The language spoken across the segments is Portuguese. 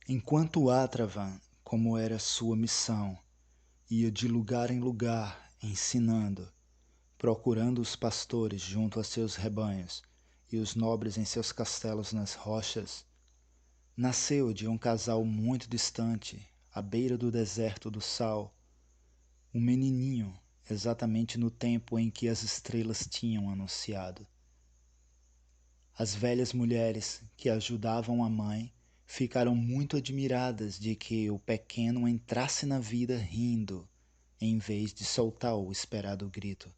Enquanto Atravan, como era sua missão, ia de lugar em lugar ensinando, procurando os pastores junto a seus rebanhos e os nobres em seus castelos nas rochas, nasceu de um casal muito distante, à beira do deserto do sal, um menininho exatamente no tempo em que as estrelas tinham anunciado. As velhas mulheres que ajudavam a mãe ficaram muito admiradas de que o pequeno entrasse na vida rindo, em vez de soltar o esperado grito.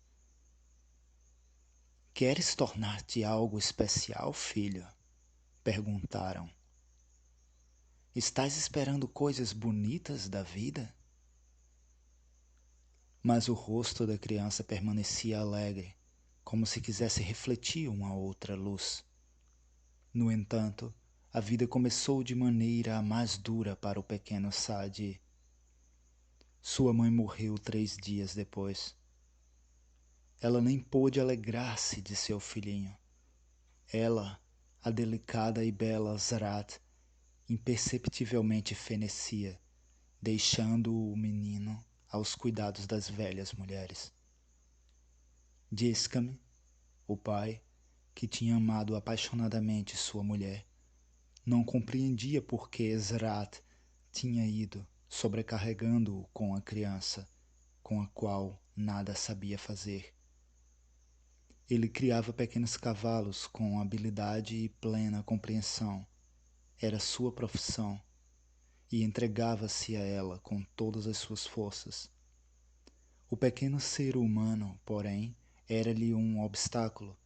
Queres tornar-te algo especial, filho? Perguntaram. Estás esperando coisas bonitas da vida? Mas o rosto da criança permanecia alegre, como se quisesse refletir uma outra luz. No entanto, a vida começou de maneira mais dura para o pequeno Saadi. Sua mãe morreu 3 dias depois. Ela nem pôde alegrar-se de seu filhinho. Ela, a delicada e bela Zarat, imperceptivelmente fenecia, deixando o menino aos cuidados das velhas mulheres. Diz-me, o pai, que tinha amado apaixonadamente sua mulher, não compreendia por que Zarat tinha ido, sobrecarregando-o com a criança, com a qual nada sabia fazer. Ele criava pequenos cavalos com habilidade e plena compreensão. Era sua profissão, e entregava-se a ela com todas as suas forças. O pequeno ser humano, porém, era-lhe um obstáculo.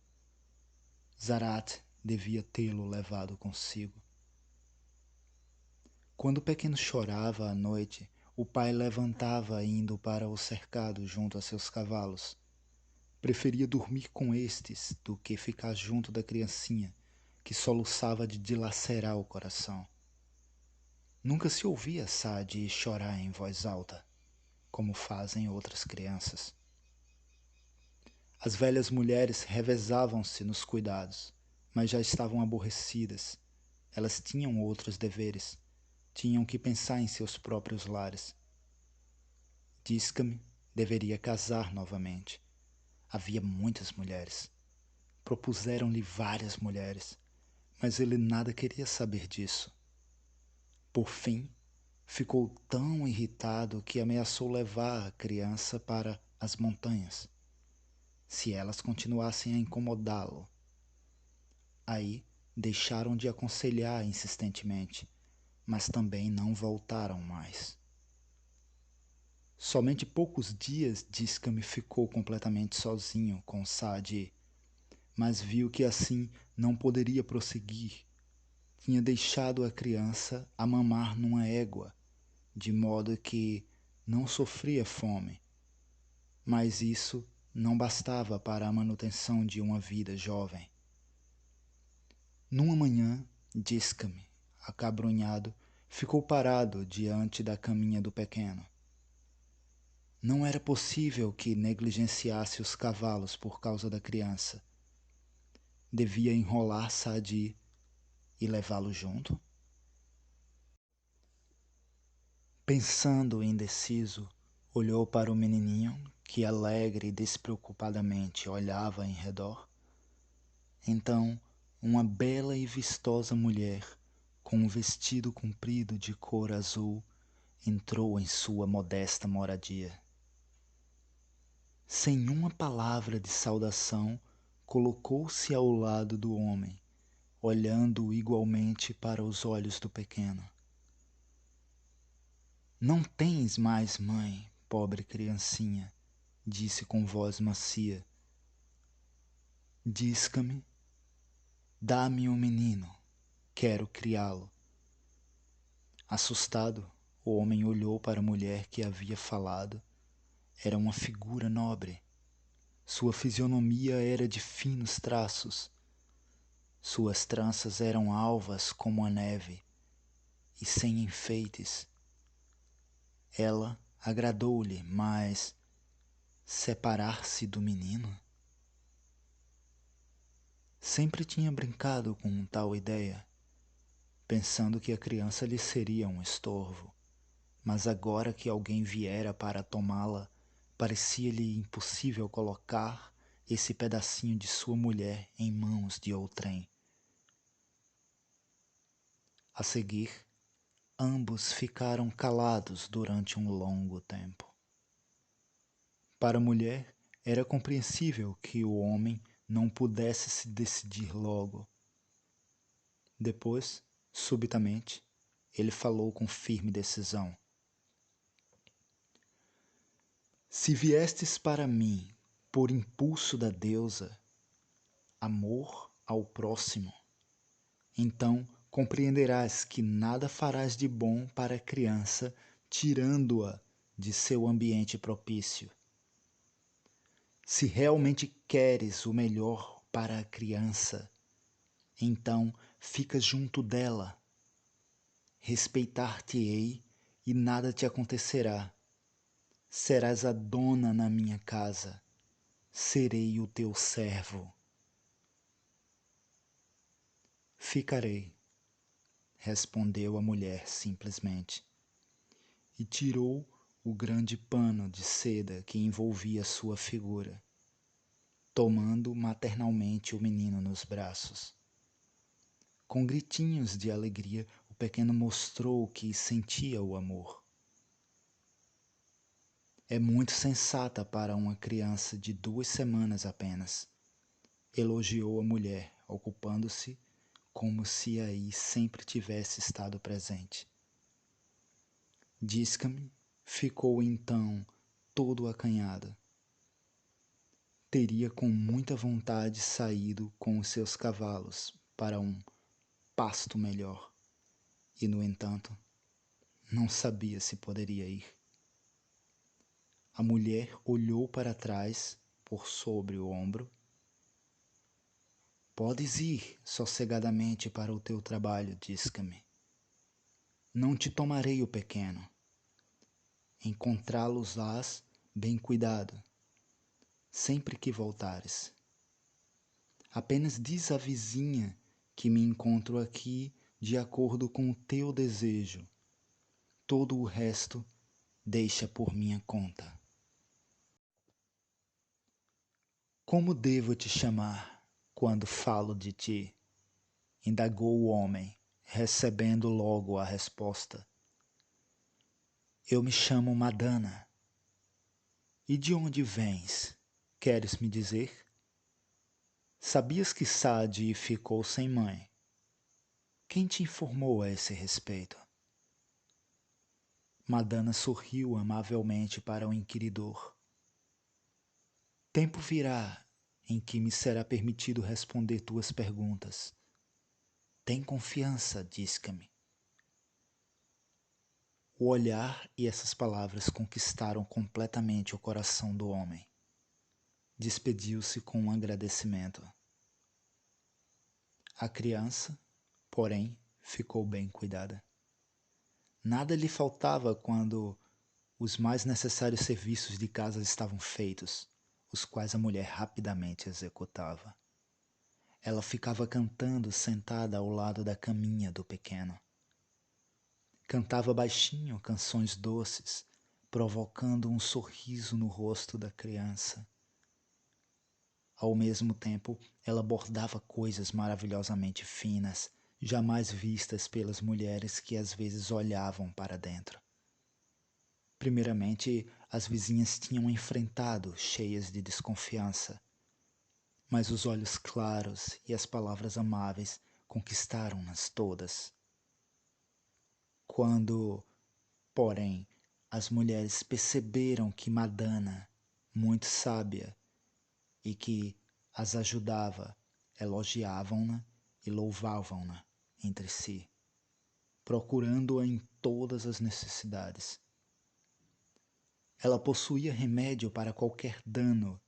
Zarat devia tê-lo levado consigo. Quando o pequeno chorava à noite, o pai levantava indo para o cercado junto a seus cavalos. Preferia dormir com estes do que ficar junto da criancinha, que soluçava de dilacerar o coração. Nunca se ouvia Saadi chorar em voz alta, como fazem outras crianças. As velhas mulheres revezavam-se nos cuidados, mas já estavam aborrecidas. Elas tinham outros deveres, tinham que pensar em seus próprios lares. Diz-me deveria casar novamente. Havia muitas mulheres. Propuseram-lhe várias mulheres, mas ele nada queria saber disso. Por fim, ficou tão irritado que ameaçou levar a criança para as montanhas, se elas continuassem a incomodá-lo. Aí deixaram de aconselhar insistentemente, mas também não voltaram mais. Somente poucos dias Diskam ficou completamente sozinho com Saadi, mas viu que assim não poderia prosseguir. Tinha deixado a criança a mamar numa égua, de modo que não sofria fome, mas isso não bastava para a manutenção de uma vida jovem. Numa manhã, Diskam, acabrunhado, ficou parado diante da caminha do pequeno. Não era possível que negligenciasse os cavalos por causa da criança. Devia enrolar Saadi e levá-lo junto? Pensando indeciso, olhou para o menininho que alegre e despreocupadamente olhava em redor. Então, uma bela e vistosa mulher, com um vestido comprido de cor azul, entrou em sua modesta moradia. Sem uma palavra de saudação, colocou-se ao lado do homem, olhando igualmente para os olhos do pequeno. Não tens mais mãe, pobre criancinha, disse com voz macia. Diz-me, dá-me um menino, quero criá-lo. Assustado, o homem olhou para a mulher que havia falado. Era uma figura nobre. Sua fisionomia era de finos traços. Suas tranças eram alvas como a neve e sem enfeites. Ela agradou-lhe, mas separar-se do menino? Sempre tinha brincado com tal ideia. pensando que a criança lhe seria um estorvo, mas agora que alguém viera para tomá-la, parecia-lhe impossível colocar esse pedacinho de sua mulher em mãos de outrem. A seguir, ambos ficaram calados durante um longo tempo. Para a mulher, era compreensível que o homem não pudesse se decidir logo. Depois, subitamente, ele falou com firme decisão. Se viestes para mim por impulso da deusa, amor ao próximo, então compreenderás que nada farás de bom para a criança tirando-a de seu ambiente propício. Se realmente queres o melhor para a criança, então fica junto dela. Respeitar-te-ei e nada te acontecerá. Serás a dona na minha casa. Serei o teu servo. Ficarei, respondeu a mulher simplesmente, e tirou o grande pano de seda que envolvia sua figura, tomando maternalmente o menino nos braços. Com gritinhos de alegria, o pequeno mostrou que sentia o amor. É muito sensata para uma criança de 2 semanas apenas, elogiou a mulher, ocupando-se como se aí sempre tivesse estado presente. Disca-me ficou então todo acanhado. Teria com muita vontade saído com os seus cavalos para um pasto melhor, e, no entanto, não sabia se poderia ir. A mulher olhou para trás, por sobre o ombro. Podes ir sossegadamente para o teu trabalho, Disca-me. Não te tomarei o pequeno. Encontrá-los-ás bem cuidado, sempre que voltares. Apenas diz à vizinha que me encontro aqui de acordo com o teu desejo. Todo o resto deixa por minha conta. Como devo te chamar quando falo de ti? Indagou o homem, recebendo logo a resposta. Eu me chamo Madana. E de onde vens? Queres me dizer? Sabias que Sadi ficou sem mãe? Quem te informou a esse respeito? Madana sorriu amavelmente para o inquiridor. Tempo virá em que me será permitido responder tuas perguntas. Tem confiança, Disca-me. O olhar e essas palavras conquistaram completamente o coração do homem. Despediu-se com um agradecimento. A criança, porém, ficou bem cuidada. Nada lhe faltava quando os mais necessários serviços de casa estavam feitos, os quais a mulher rapidamente executava. Ela ficava cantando sentada ao lado da caminha do pequeno. Cantava baixinho canções doces, provocando um sorriso no rosto da criança. Ao mesmo tempo, ela bordava coisas maravilhosamente finas, jamais vistas pelas mulheres que às vezes olhavam para dentro. Primeiramente, as vizinhas tinham enfrentado, cheias de desconfiança, mas os olhos claros e as palavras amáveis conquistaram-nas todas. Quando, porém, as mulheres perceberam que Madana, muito sábia e que as ajudava, elogiavam-na e louvavam-na entre si, procurando-a em todas as necessidades. Ela possuía remédio para qualquer dano,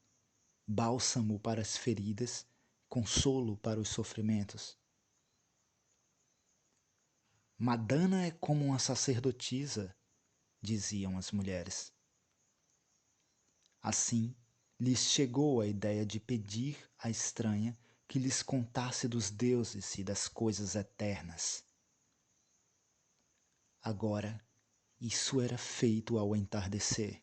bálsamo para as feridas, consolo para os sofrimentos. Madana é como uma sacerdotisa, diziam as mulheres. Assim, lhes chegou a ideia de pedir à estranha que lhes contasse dos deuses e das coisas eternas. Agora, isso era feito ao entardecer,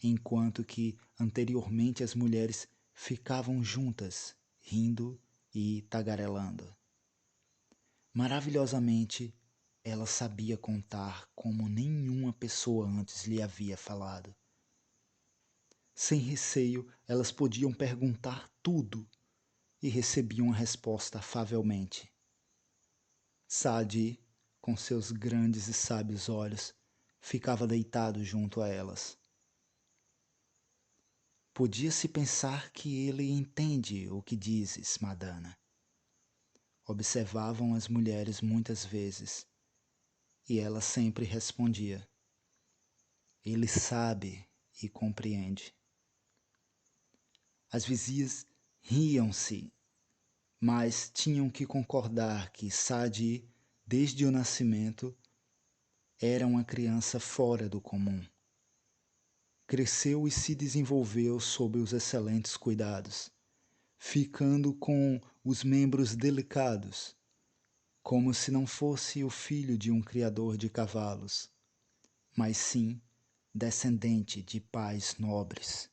enquanto que anteriormente as mulheres ficavam juntas, rindo e tagarelando. Maravilhosamente, ela sabia contar como nenhuma pessoa antes lhe havia falado. Sem receio, elas podiam perguntar tudo e recebiam a resposta afavelmente. Saadi, com seus grandes e sábios olhos, ficava deitado junto a elas. Podia-se pensar que ele entende o que dizes, Madana. Observavam as mulheres muitas vezes, e ela sempre respondia: ele sabe e compreende. As vizinhas riam-se, mas tinham que concordar que Saadi, desde o nascimento, era uma criança fora do comum. Cresceu e se desenvolveu sob os excelentes cuidados, ficando com os membros delicados, como se não fosse o filho de um criador de cavalos, mas sim descendente de pais nobres.